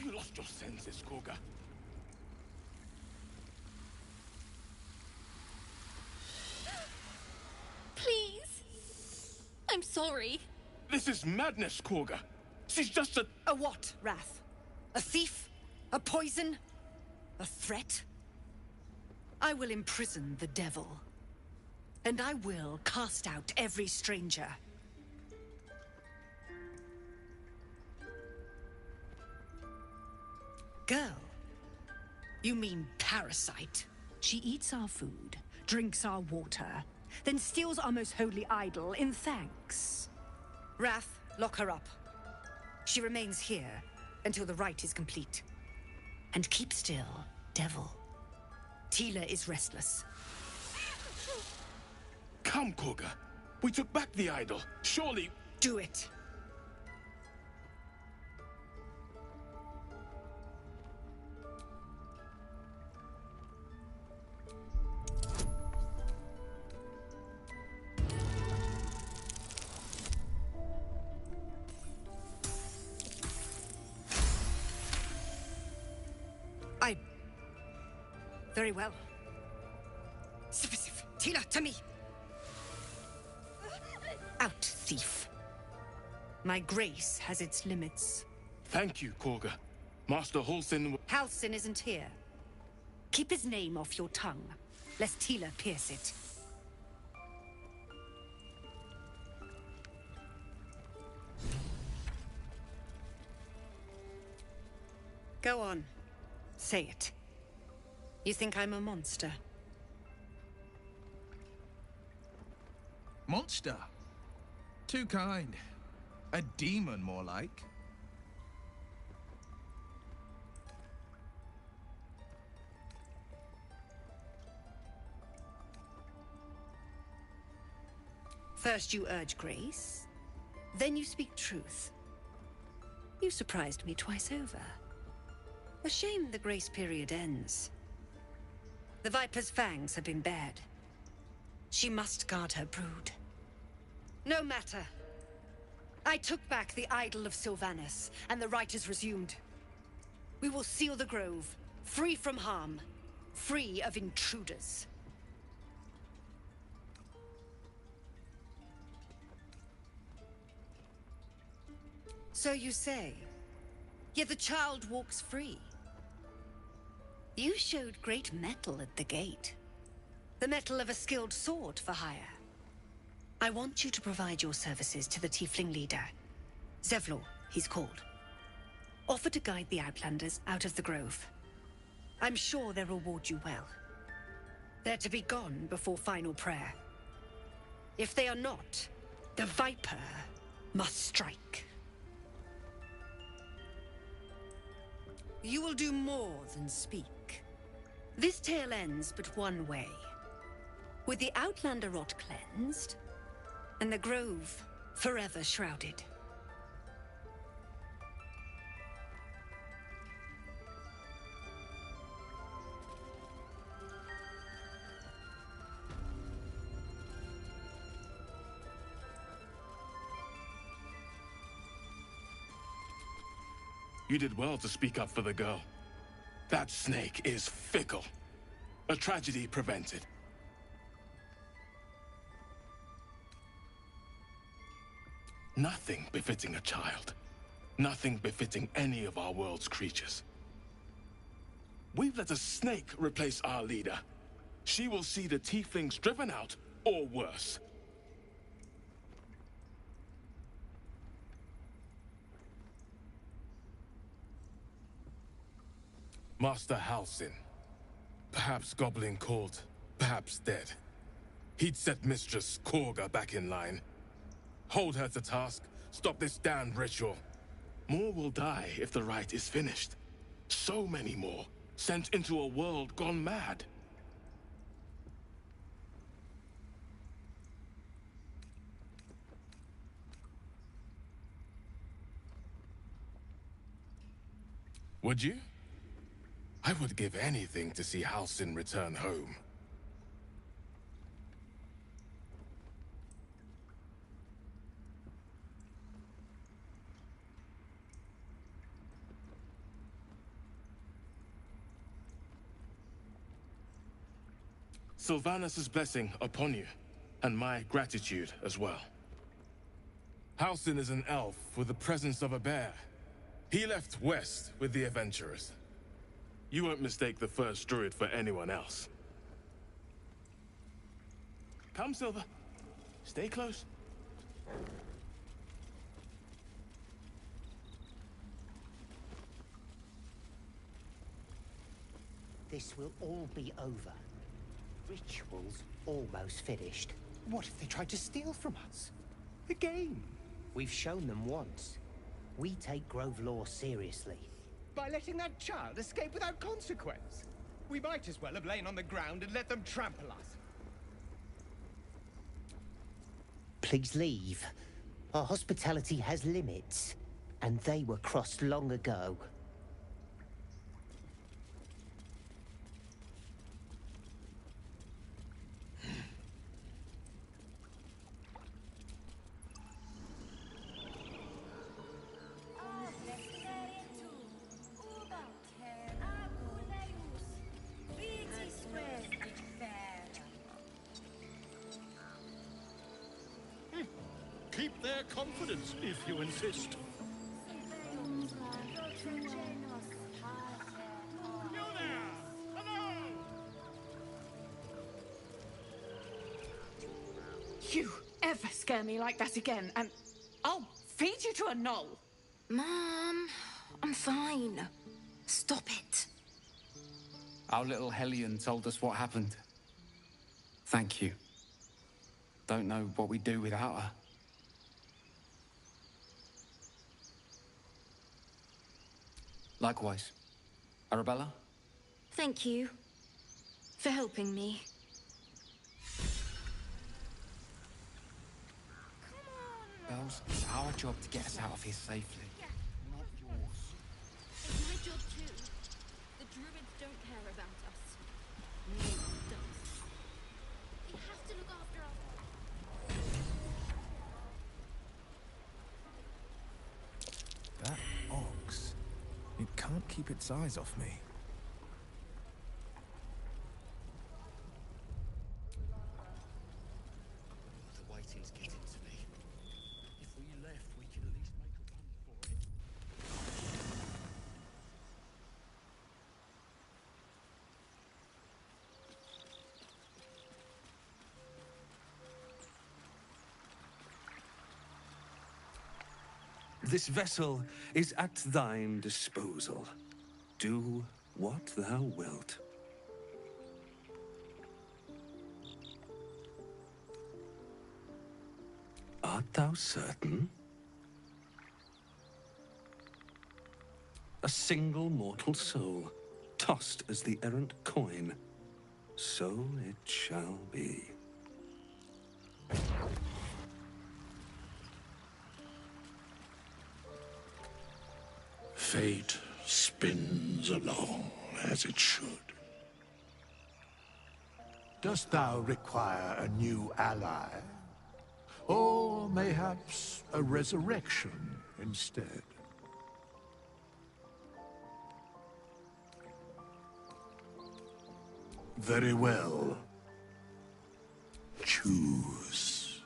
you lost your senses, Korga? Please. I'm sorry. This is madness, Korga. She's just a... A what, Wrath? A thief? A poison? A threat? I will imprison the devil. And I will cast out every stranger. Girl? You mean parasite? She eats our food, drinks our water, then steals our most holy idol in thanks. Wrath, lock her up. She remains here until the rite is complete. And keep still, devil. Tila is restless. Come, Korga. We took back the idol. Surely... Do it. Very well. Sif, Tila, to me! Out, thief. My grace has its limits. Thank you, Korga. Master Halsin... Halsin isn't here. Keep his name off your tongue, lest Tila pierce it. Go on. Say it. You think I'm a monster? Monster? Too kind. A demon, more like. First you urge grace, then you speak truth. You surprised me twice over. A shame the grace period ends. The Viper's fangs have been bared. She must guard her brood. No matter. I took back the idol of Sylvanas, and the rite is resumed. We will seal the grove, free from harm, free of intruders. So you say, yet the child walks free. You showed great mettle at the gate. The mettle of a skilled sword for hire. I want you to provide your services to the tiefling leader. Zevlor, he's called. Offer to guide the Outlanders out of the grove. I'm sure they'll reward you well. They're to be gone before final prayer. If they are not, the Viper must strike. You will do more than speak. This tale ends but one way. With the Outlander rot cleansed, and the grove forever shrouded. You did well to speak up for the girl. That snake is fickle. A tragedy prevented. Nothing befitting a child. Nothing befitting any of our world's creatures. We've let a snake replace our leader. She will see the tieflings driven out, or worse. Master Halsin. Perhaps goblin called, perhaps dead. He'd set Mistress Korga back in line. Hold her to task, stop this damned ritual. More will die if the rite is finished. So many more, sent into a world gone mad. Would you? I would give anything to see Halsin return home. Sylvanus' blessing upon you, and my gratitude as well. Halsin is an elf with the presence of a bear. He left west with the adventurers. You won't mistake the first druid for anyone else. Come, Silver. Stay close. This will all be over. Ritual's almost finished. What if they tried to steal from us? Again? We've shown them once. We take Grove law seriously. By letting that child escape without consequence? We might as well have lain on the ground and let them trample us. Please leave. Our hospitality has limits, and they were crossed long ago. Keep their confidence, if you insist. You there! Hello! You ever scare me like that again, and I'll feed you to a gnoll. Mom, I'm fine. Stop it. Our little hellion told us what happened. Thank you. Don't know what we'd do without her. Likewise. Arabella? Thank you for helping me. Bells, it's our job to get us out of here safely. Not yours. It's my job too. The druids don't care about us. No one does. We have to look after ourselves. That ox. It can't keep its eyes off me. The waiting's getting to me. If we left, we could at least make a run for it. This vessel is at thine disposal. Do what thou wilt. Art thou certain? A single mortal soul, tossed as the errant coin. So it shall be. Fate spins along as it should. Dost thou require a new ally? Or mayhaps a resurrection instead? Very well. Choose.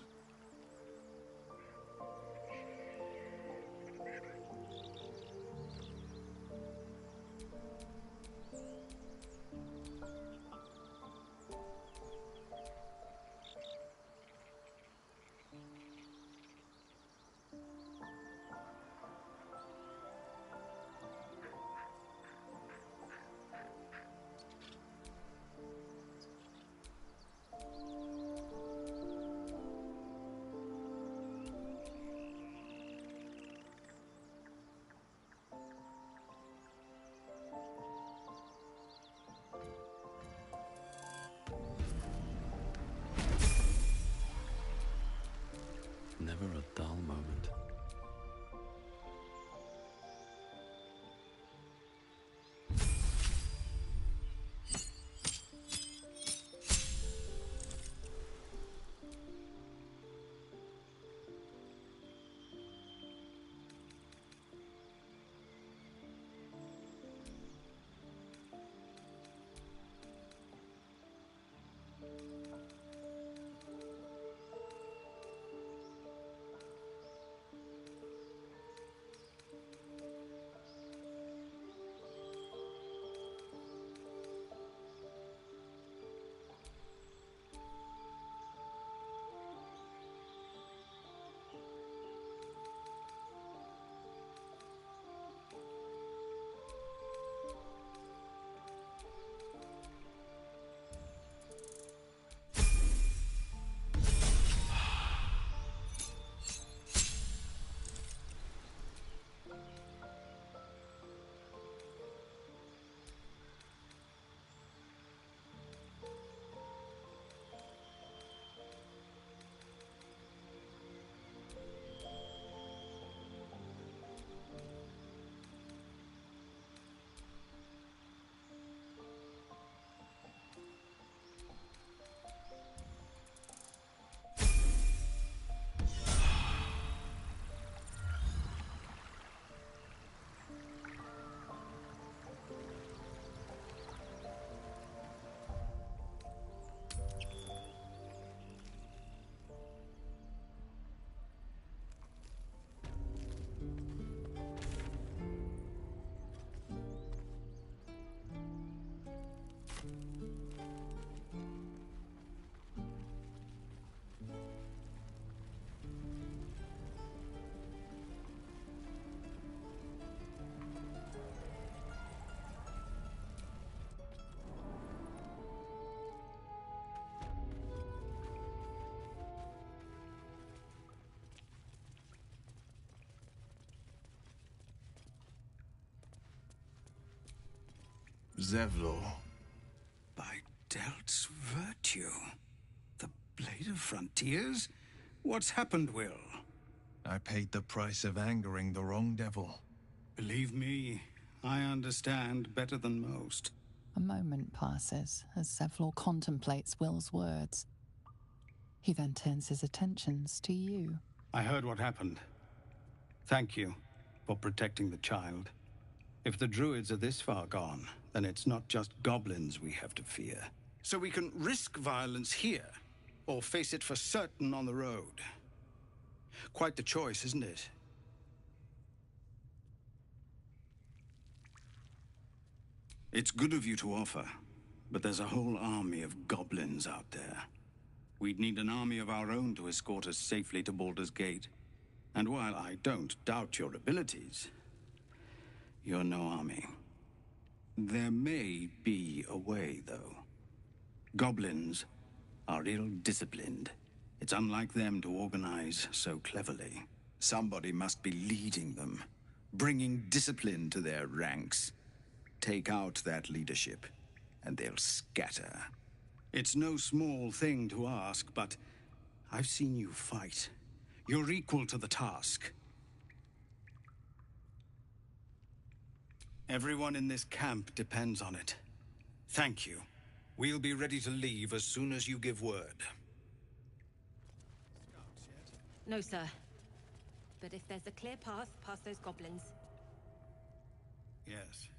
Zevlor. By Delt's virtue. The Blade of Frontiers? What's happened, Will? I paid the price of angering the wrong devil. Believe me, I understand better than most. A moment passes as Zevlor contemplates Will's words. He then turns his attentions to you. I heard what happened. Thank you for protecting the child. If the druids are this far gone, then it's not just goblins we have to fear. So we can risk violence here, or face it for certain on the road. Quite the choice, isn't it? It's good of you to offer, but there's a whole army of goblins out there. We'd need an army of our own to escort us safely to Baldur's Gate. And while I don't doubt your abilities, you're no army. There may be a way, though. Goblins are ill-disciplined. It's unlike them to organize so cleverly. Somebody must be leading them, bringing discipline to their ranks. Take out that leadership, and they'll scatter. It's no small thing to ask, but I've seen you fight. You're equal to the task. Everyone in this camp depends on it. Thank you. We'll be ready to leave as soon as you give word. No, sir. But if there's a clear path past those goblins... Yes,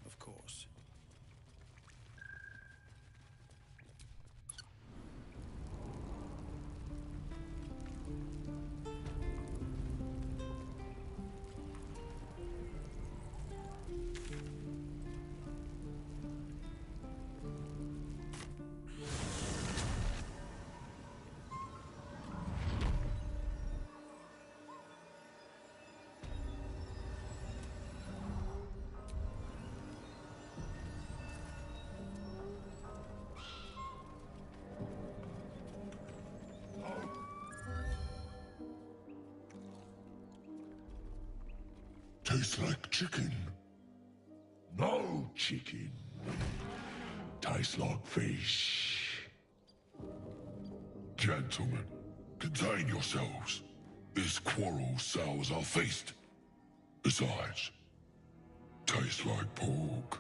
of course. Tastes like chicken. No chicken. Tastes like fish. Gentlemen, contain yourselves. This quarrel sours our feast. Besides, tastes like pork.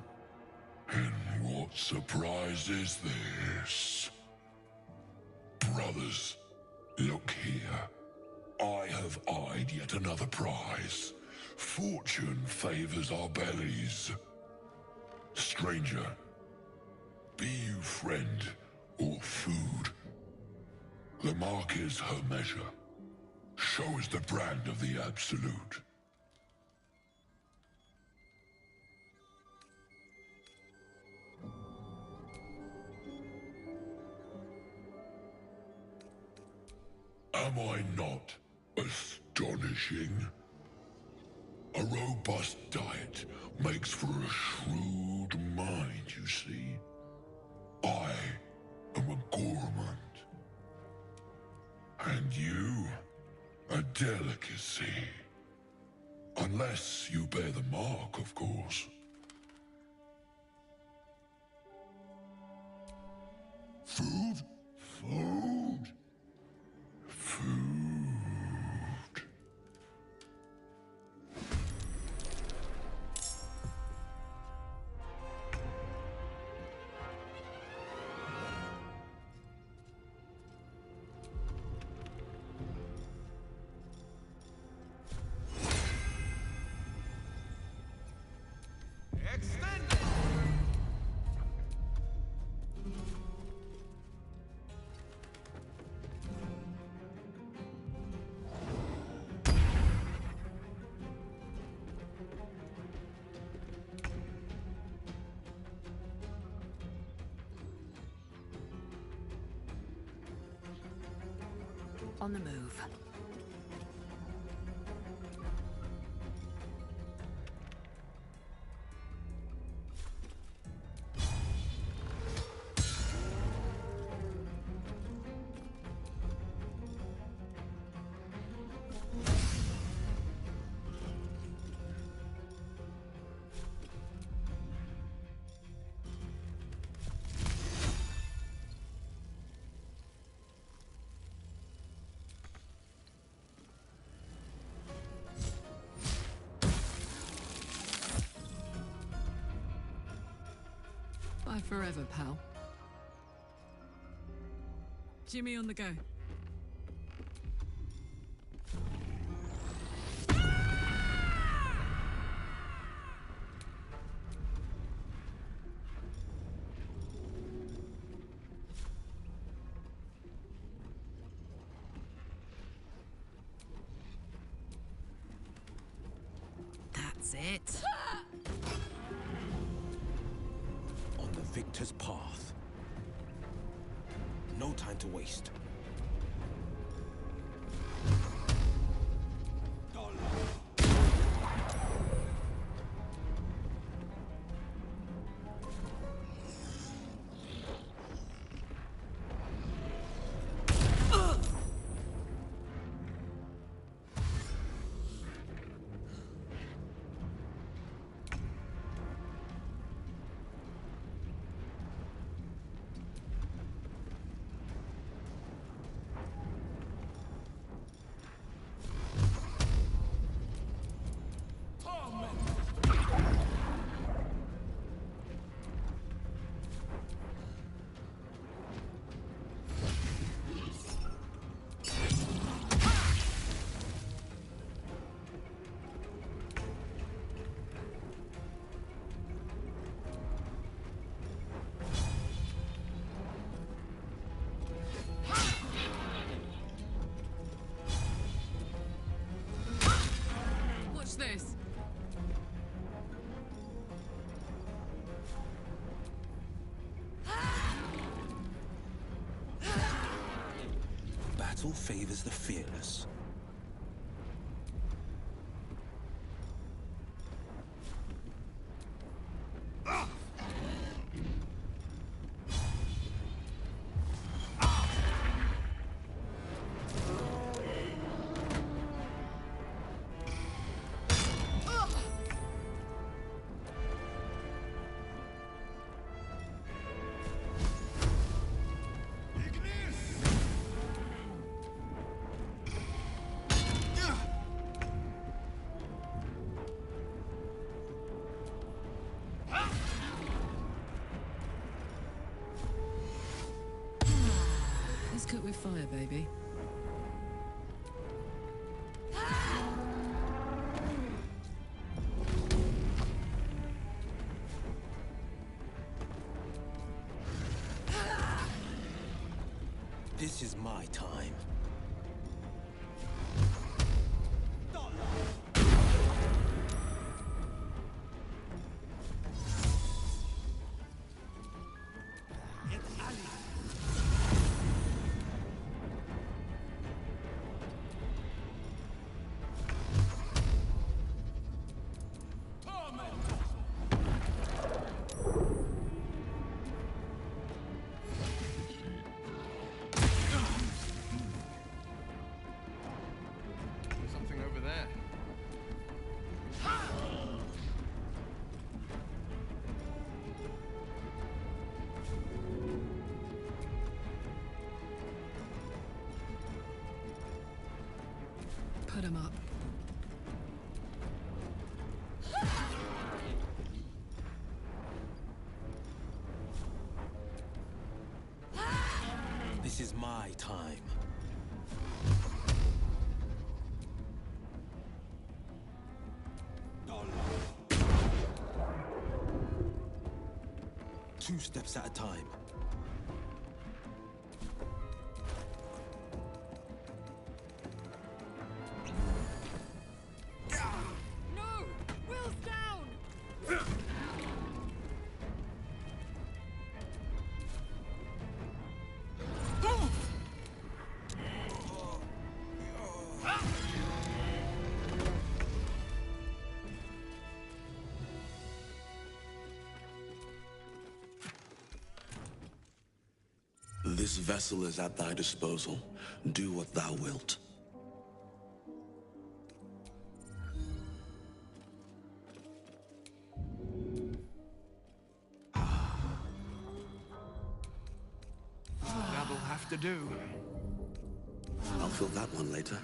And what surprise is this? Brothers, look here. I have eyed yet another prize. Fortune favors our bellies. Stranger, be you friend or food, the mark is her measure. Show is the brand of the absolute. Am I not astonishing? A robust diet makes for a shrewd mind, you see. I am a gourmand. And you, a delicacy. Unless you bear the mark, of course. Food? Food? Food. On the move. Fly forever, pal. Jimmy on the go. That's it. On the victor's path. No time to waste. Watch this. Battle favors the fearless. Let's cook with fire, baby. This is my time. Something over there. Put him up. This is my time. Two steps at a time. No! Will's down! This vessel is at thy disposal. Do what thou wilt. That'll have to do. I'll fill that one later.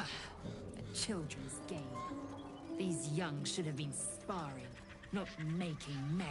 A children's game. These young should have been sparring, not making merry.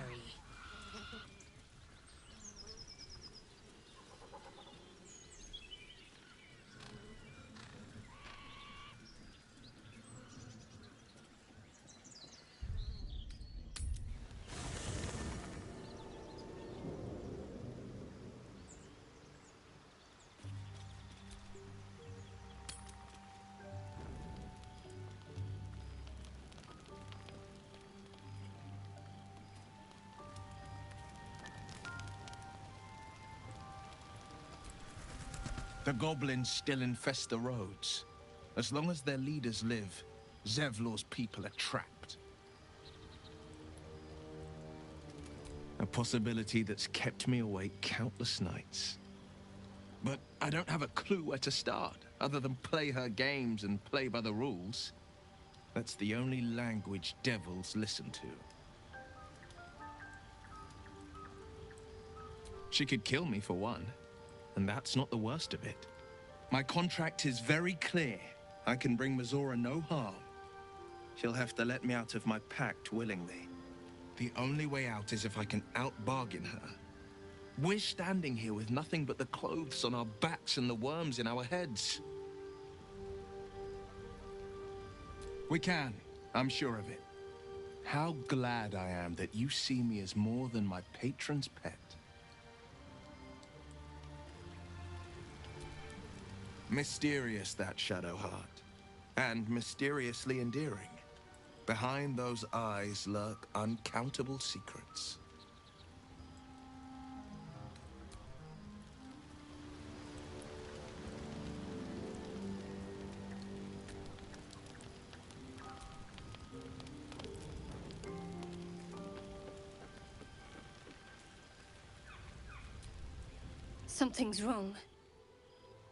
The goblins still infest the roads. As long as their leaders live, Zevlor's people are trapped. A possibility that's kept me awake countless nights. But I don't have a clue where to start, other than play her games and play by the rules. That's the only language devils listen to. She could kill me for one. And that's not the worst of it. My contract is very clear. I can bring Mazora no harm. She'll have to let me out of my pact willingly. The only way out is if I can out-bargain her. We're standing here with nothing but the clothes on our backs and the worms in our heads. We can. I'm sure of it. How glad I am that you see me as more than my patron's pet. Mysterious, that shadow heart, and mysteriously endearing. Behind those eyes lurk uncountable secrets. Something's wrong.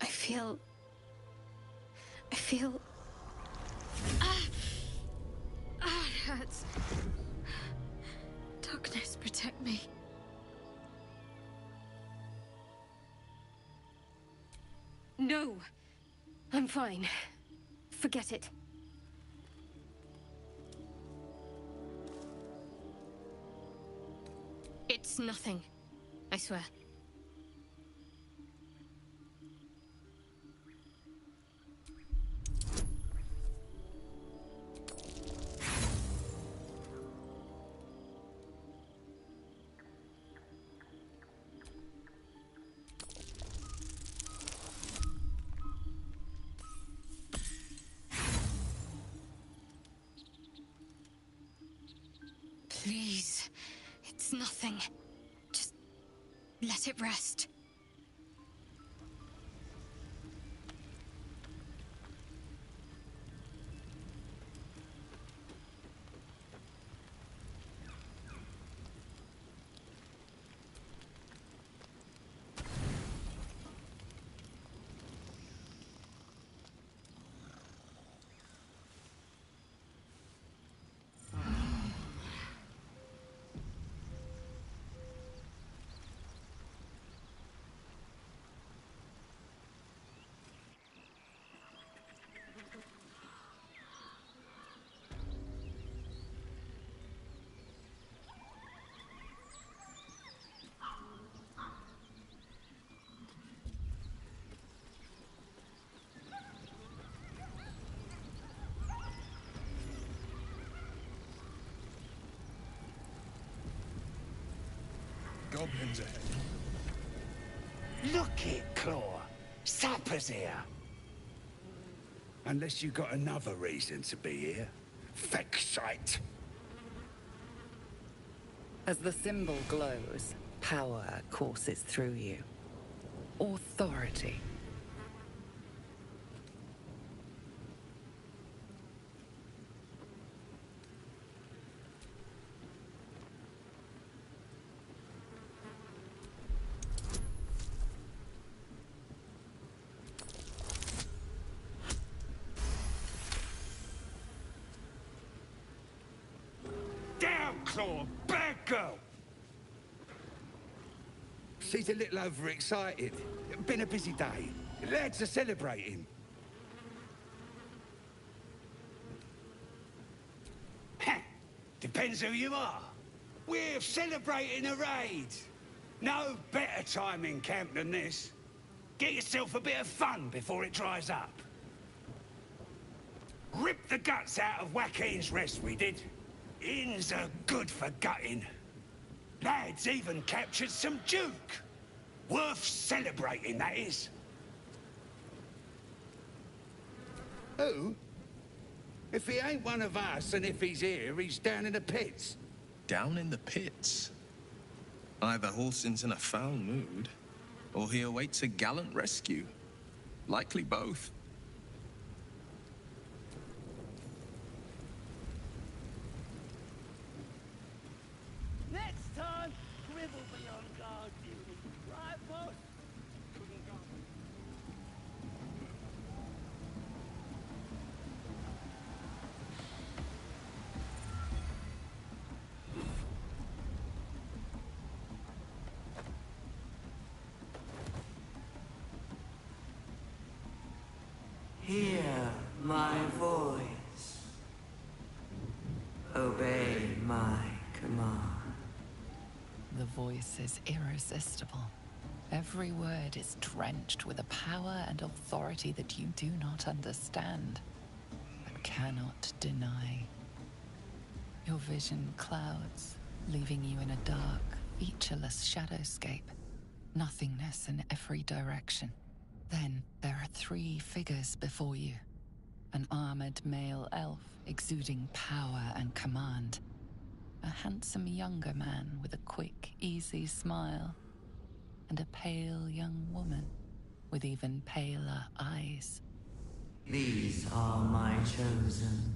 I feel... it hurts. Darkness, protect me. No! I'm fine. Forget it. It's nothing. I swear. Please, it's nothing. Just let it rest. Goblins ahead. Look it, Claw. Sapper's here. Unless you got another reason to be here. Fexite. As the symbol glows, power courses through you. Authority. Claw, bad girl! She's a little overexcited. Been a busy day. Lads are celebrating. depends who you are. We're celebrating a raid. No better time in camp than this. Get yourself a bit of fun before it dries up. Rip the guts out of Joaquin's rest, we did. Inns are good for gutting. Lads even captured some Duke. Worth celebrating, that is. Who? If he ain't one of us, and if he's here, he's down in the pits. Down in the pits? Either Halsin's in a foul mood, or he awaits a gallant rescue. Likely both. Next time, gribble beyond guard duty. Right, boss? Hear my voice. Obey my command. The voice is irresistible. Every word is drenched with a power and authority that you do not understand, but cannot deny. Your vision clouds, leaving you in a dark, featureless shadowscape. Nothingness in every direction. Then there are 3 figures before you. An armored male elf exuding power and command. A handsome younger man with a quick, easy smile. And a pale young woman with even paler eyes. These are my chosen.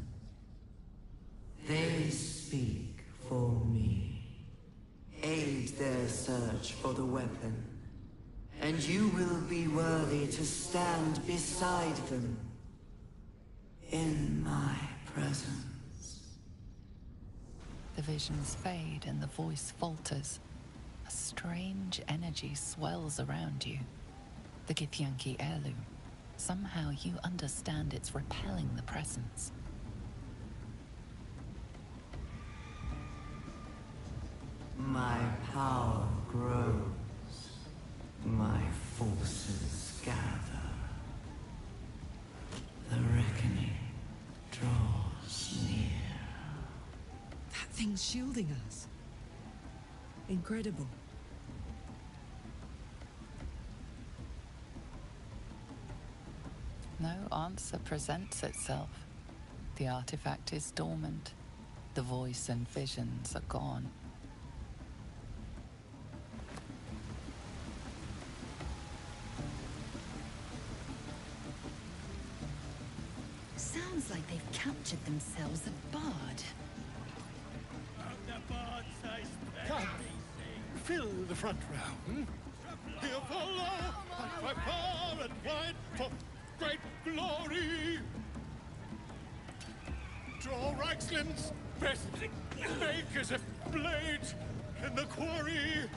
They speak for me. Aid their search for the weapon, and you will be worthy to stand beside them in my presence. The visions fade and the voice falters. A strange energy swells around you. The Githyanki heirloom. Somehow you understand it's repelling the presence. My power grows. My forces gather. The reckoning draws near. That thing's shielding us. Incredible. No answer presents itself. The artifact is dormant. The voice and visions are gone. Sounds like they've captured themselves a bard. Come, fill the front row. Here follow, fight by far and wide for great glory. Draw Reichslim's best makers of blades in the quarry.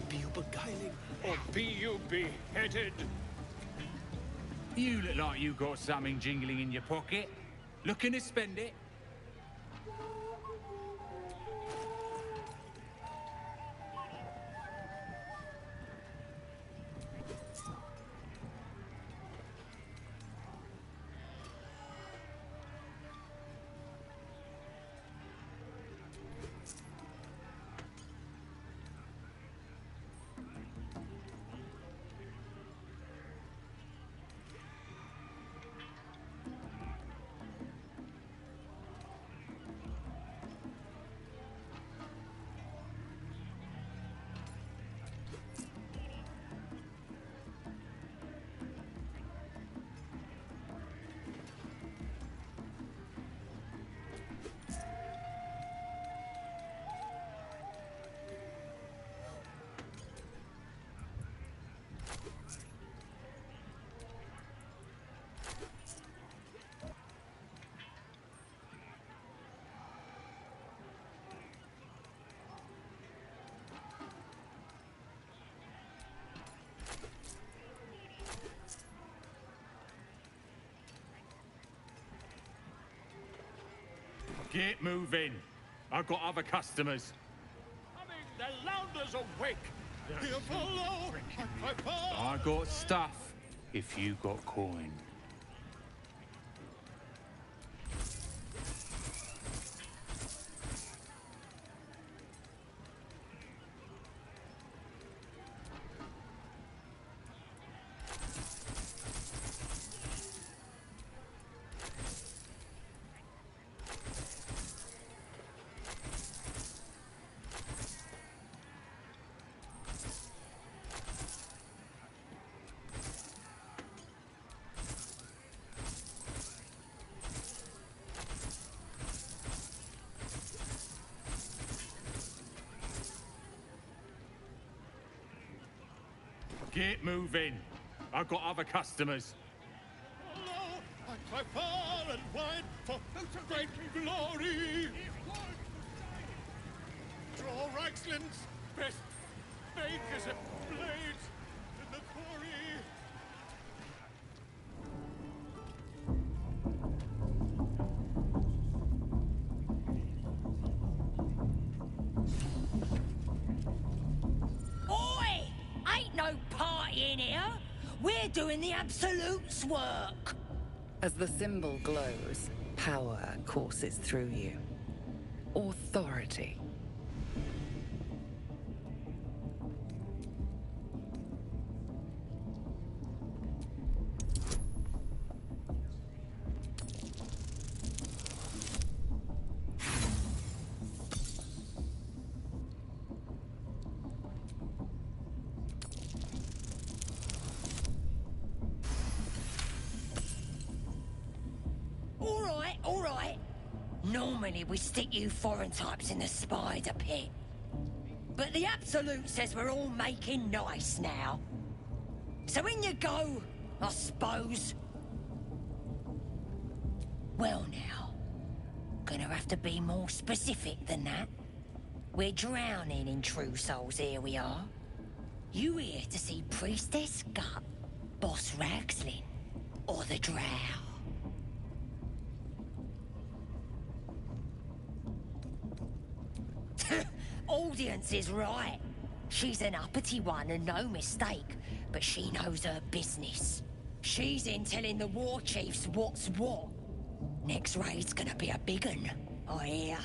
Be you beguiling or be you beheaded? You look like you got something jingling in your pocket. Looking to spend it? Get moving. I've got other customers. The Lounders awake! Here follow! I got stuff if you got coin. Get moving. I've got other customers. Follow! I cry far and wide for great glory! Draw Reichsland's best make as a blade in the quarry! Oi! Ain't no party in here. We're doing the Absolute's work. As the symbol glows, power courses through you. Authority. All right. Normally we stick you foreign types in the spider pit. But the Absolute says we're all making nice now. So in you go, I suppose. Well now, gonna have to be more specific than that. We're drowning in true souls, here we are. You here to see Priestess Gut, Boss Raxlin, or the Drow? Audience is right. She's an uppity one and no mistake, but she knows her business. She's in telling the war chiefs what's what. Next raid's gonna be a big un, I hear.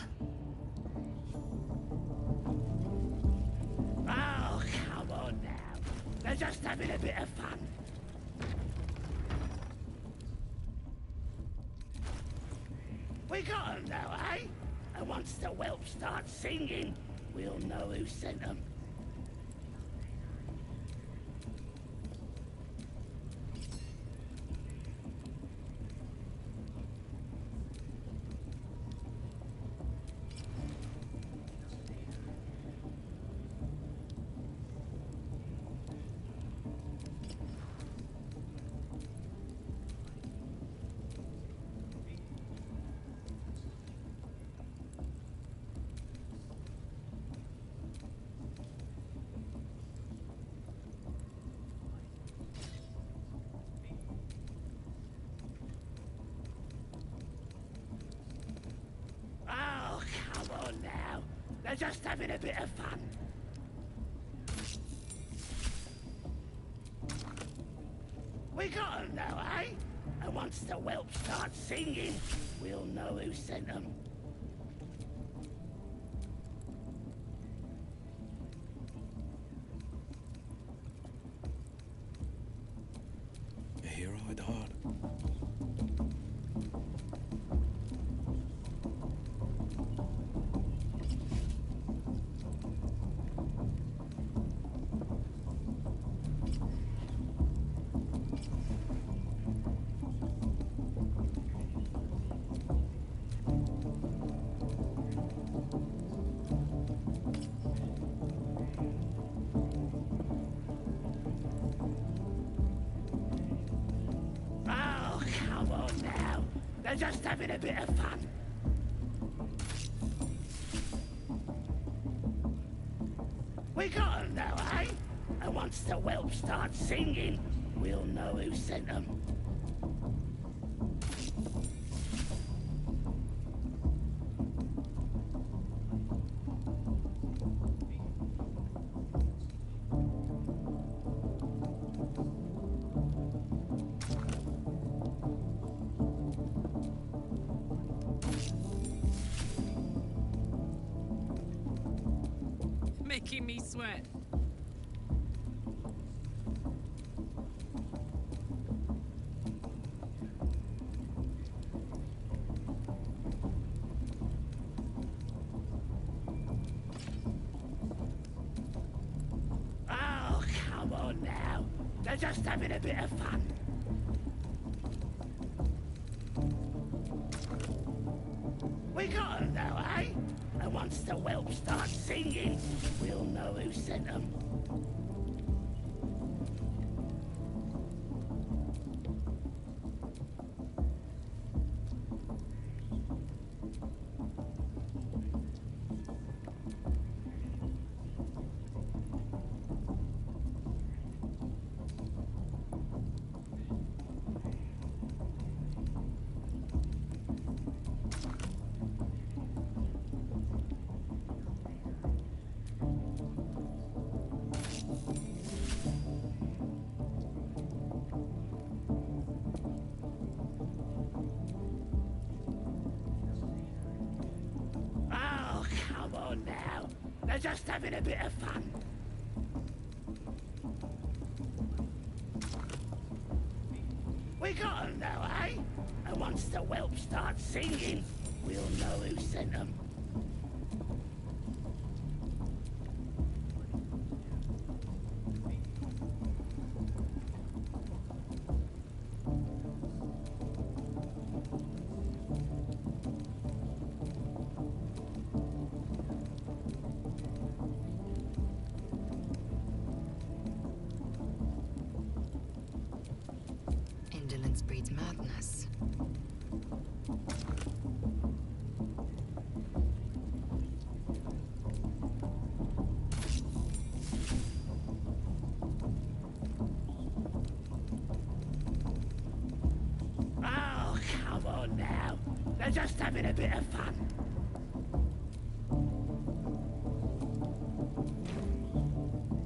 Oh, come on now. They're just having a bit of fun. We got 'em now, eh? And once the whelp starts singing, we'll know who sent them. Oh, come on now. They're just having a bit of fun. We got 'em now, eh? And once the whelp starts singing, we'll know who sent them. A hero at heart. Oh, come on now. They're just having a bit of fun. We got 'em now, eh? And once the whelp starts singing, we'll know who sent them. it. Oh, come on now. They're just having a bit of fun. We got 'em now, eh? And once the whelp starts singing, we'll know who sent 'em. Oh, come on now. They're just having a bit of fun. We got 'em now, eh? And once the whelp starts singing, we'll know who sent 'em. Indolence breeds madness. Oh, come on now. They're just having a bit of fun.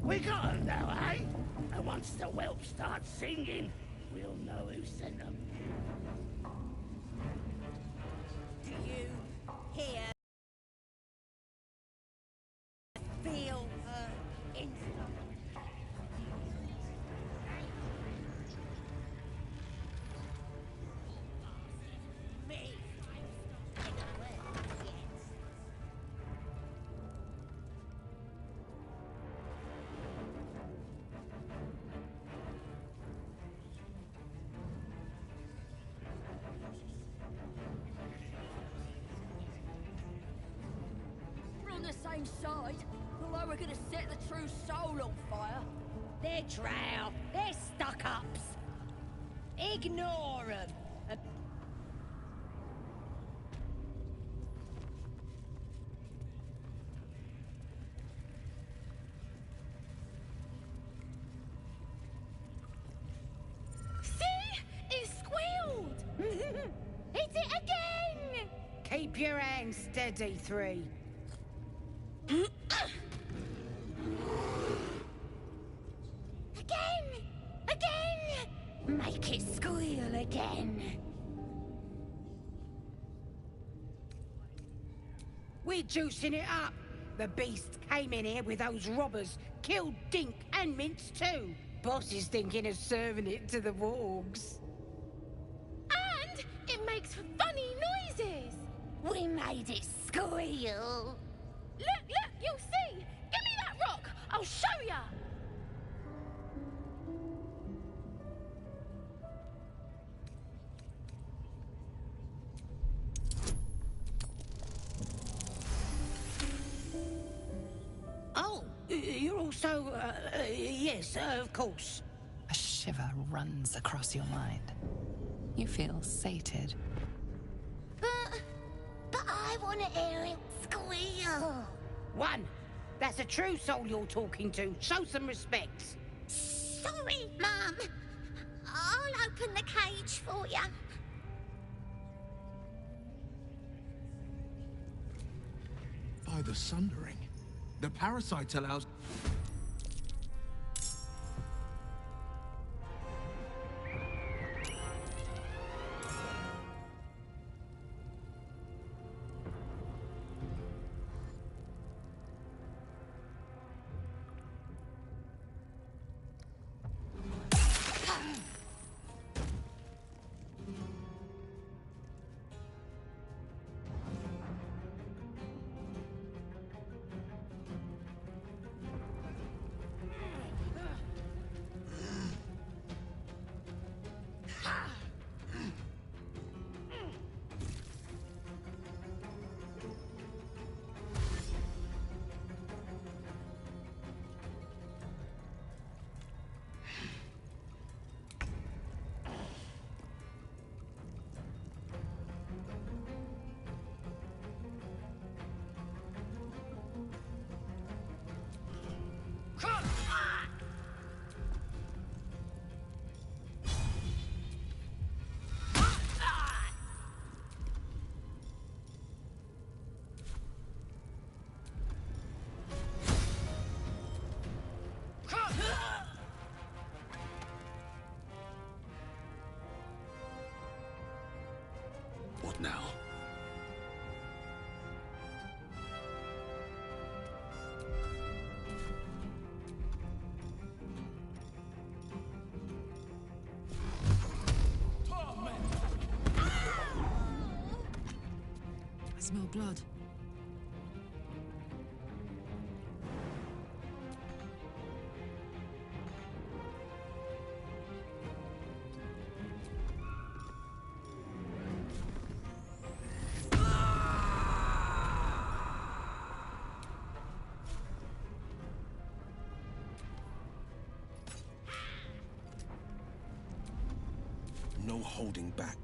We got 'em now, eh? And once the whelp starts singing, we'll know who sent 'em. Do you hear? Feel her instinct? Me. We're on the same side. Although we're gonna set the true soul on fire. They're drow. They're stuck-ups. Ignore them. See? It squealed! Hit it again! Keep your hands steady, Three. Again! Again! Make it squeal again. We're juicing it up. The beast came in here with those robbers, killed Dink and Mince too. Boss is thinking of serving it to the wargs. And it makes funny noises! We made it squeal. Look, you'll see! Give me that rock! I'll show ya! Oh, you're also, yes, of course. A shiver runs across your mind. You feel sated. But I want to hear it squeal. One. That's a true soul you're talking to. Show some respect. Sorry, Mum. I'll open the cage for you. By the Sundering, the parasite allows... now. I smell blood. No holding back.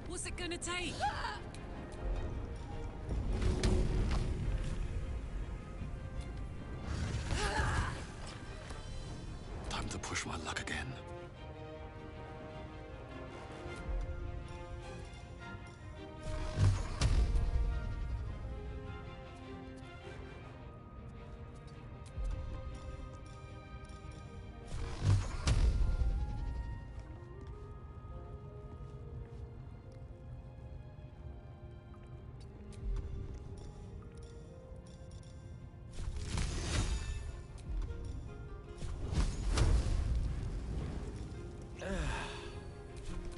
What's it gonna take? Time to push my luck again.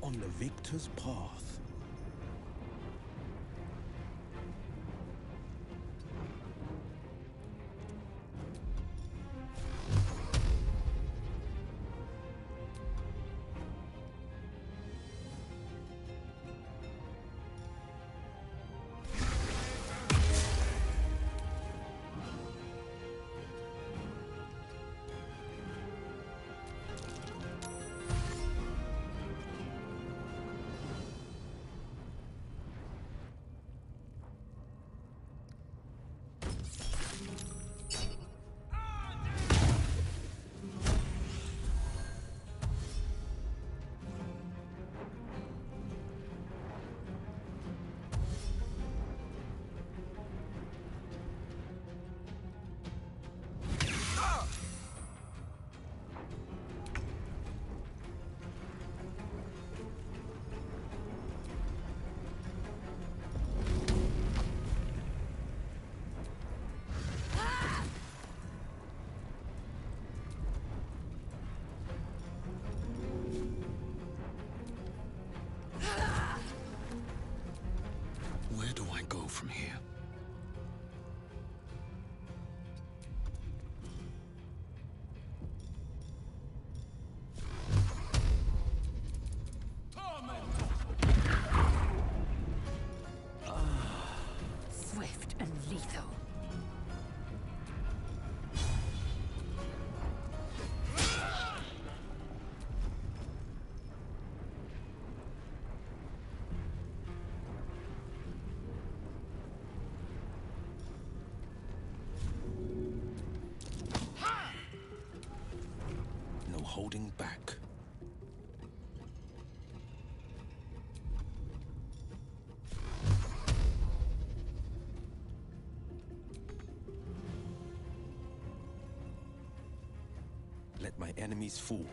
On the victor's path. Where do I go from here? Swift and lethal. No holding back. Let my enemies fall.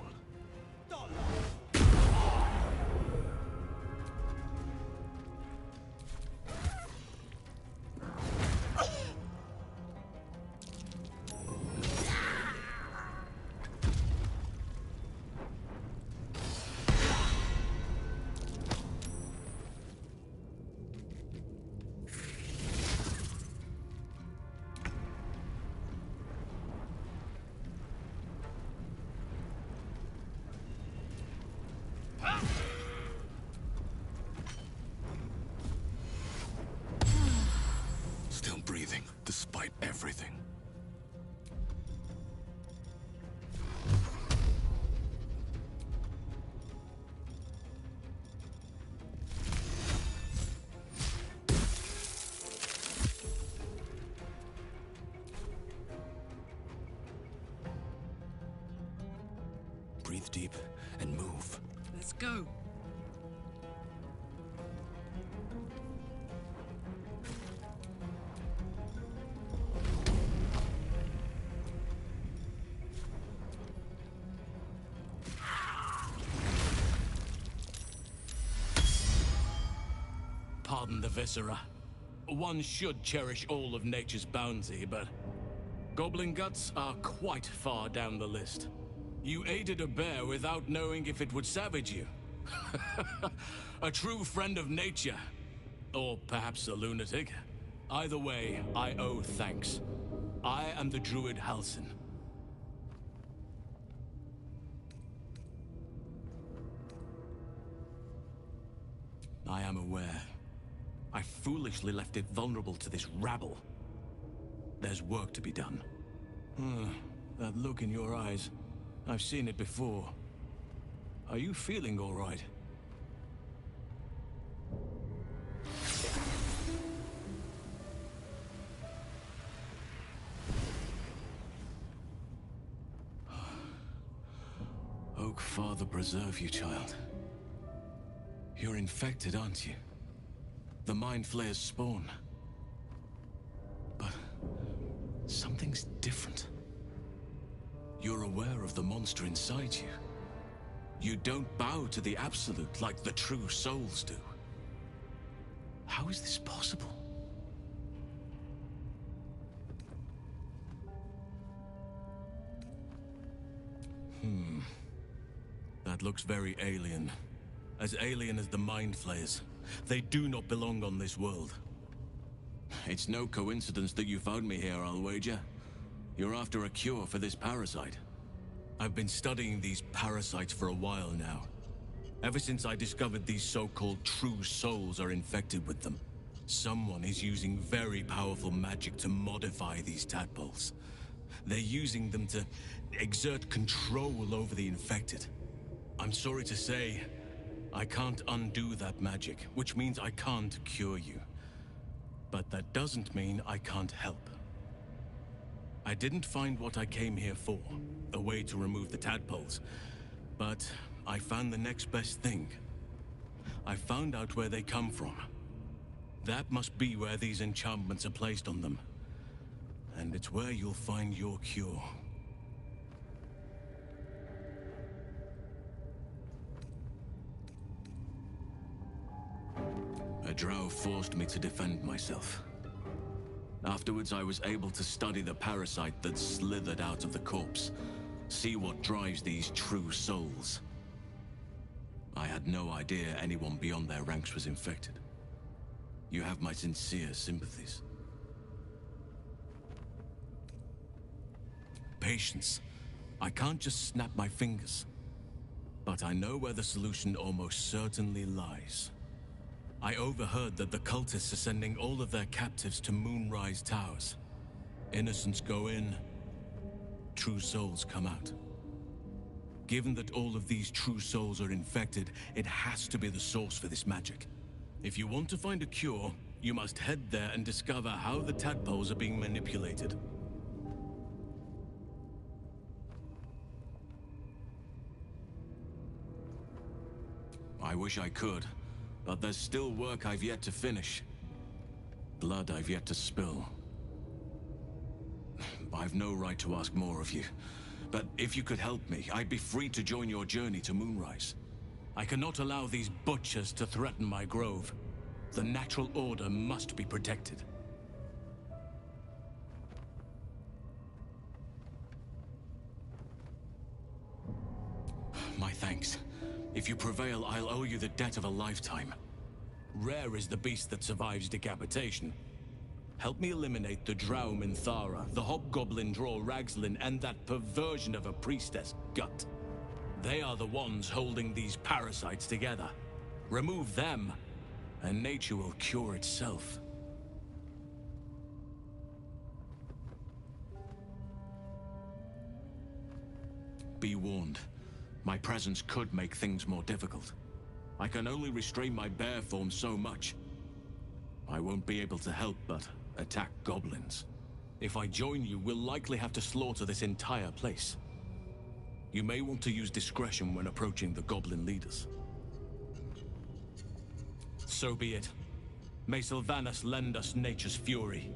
despite everything. Breathe deep and move. Let's go. Pardon the viscera. One should cherish all of nature's bounty, but goblin guts are quite far down the list. You aided a bear without knowing if it would savage you. A true friend of nature. Or perhaps a lunatic. Either way, I owe thanks. I am the druid Halsin. I am aware. I foolishly left it vulnerable to this rabble. There's work to be done. That look in your eyes. I've seen it before. Are you feeling all right? Oak Father preserve you, child. You're infected, aren't you? The Mind Flayer's spawn. But something's different. You're aware of the monster inside you. You don't bow to the Absolute like the true souls do. How is this possible? That looks very alien. As alien as the Mind Flayers. They do not belong on this world. It's no coincidence that you found me here, I'll wager. You're after a cure for this parasite. I've been studying these parasites for a while now. Ever since I discovered these so-called true souls are infected with them. Someone is using very powerful magic to modify these tadpoles. They're using them to exert control over the infected. I'm sorry to say, I can't undo that magic, which means I can't cure you. But that doesn't mean I can't help. I didn't find what I came here for, a way to remove the tadpoles. But I found the next best thing. I found out where they come from. That must be where these enchantments are placed on them. And it's where you'll find your cure. A drow forced me to defend myself. Afterwards, I was able to study the parasite that slithered out of the corpse. See what drives these true souls. I had no idea anyone beyond their ranks was infected. You have my sincere sympathies. Patience. I can't just snap my fingers. But I know where the solution almost certainly lies. I overheard that the cultists are sending all of their captives to Moonrise Towers. Innocents go in, true souls come out. Given that all of these true souls are infected, it has to be the source for this magic. If you want to find a cure, you must head there and discover how the tadpoles are being manipulated. I wish I could. But there's still work I've yet to finish. Blood I've yet to spill. I've no right to ask more of you. But if you could help me, I'd be free to join your journey to Moonrise. I cannot allow these butchers to threaten my grove. The natural order must be protected. My thanks. If you prevail, I'll owe you the debt of a lifetime. Rare is the beast that survives decapitation. Help me eliminate the drow Minthara, the hobgoblin draw Ragzlin, and that perversion of a priestess, Gut. They are the ones holding these parasites together. Remove them, and nature will cure itself. Be warned. My presence could make things more difficult. I can only restrain my bear form so much. I won't be able to help but attack goblins. If I join you, we'll likely have to slaughter this entire place. You may want to use discretion when approaching the goblin leaders. So be it. May Sylvanas lend us nature's fury.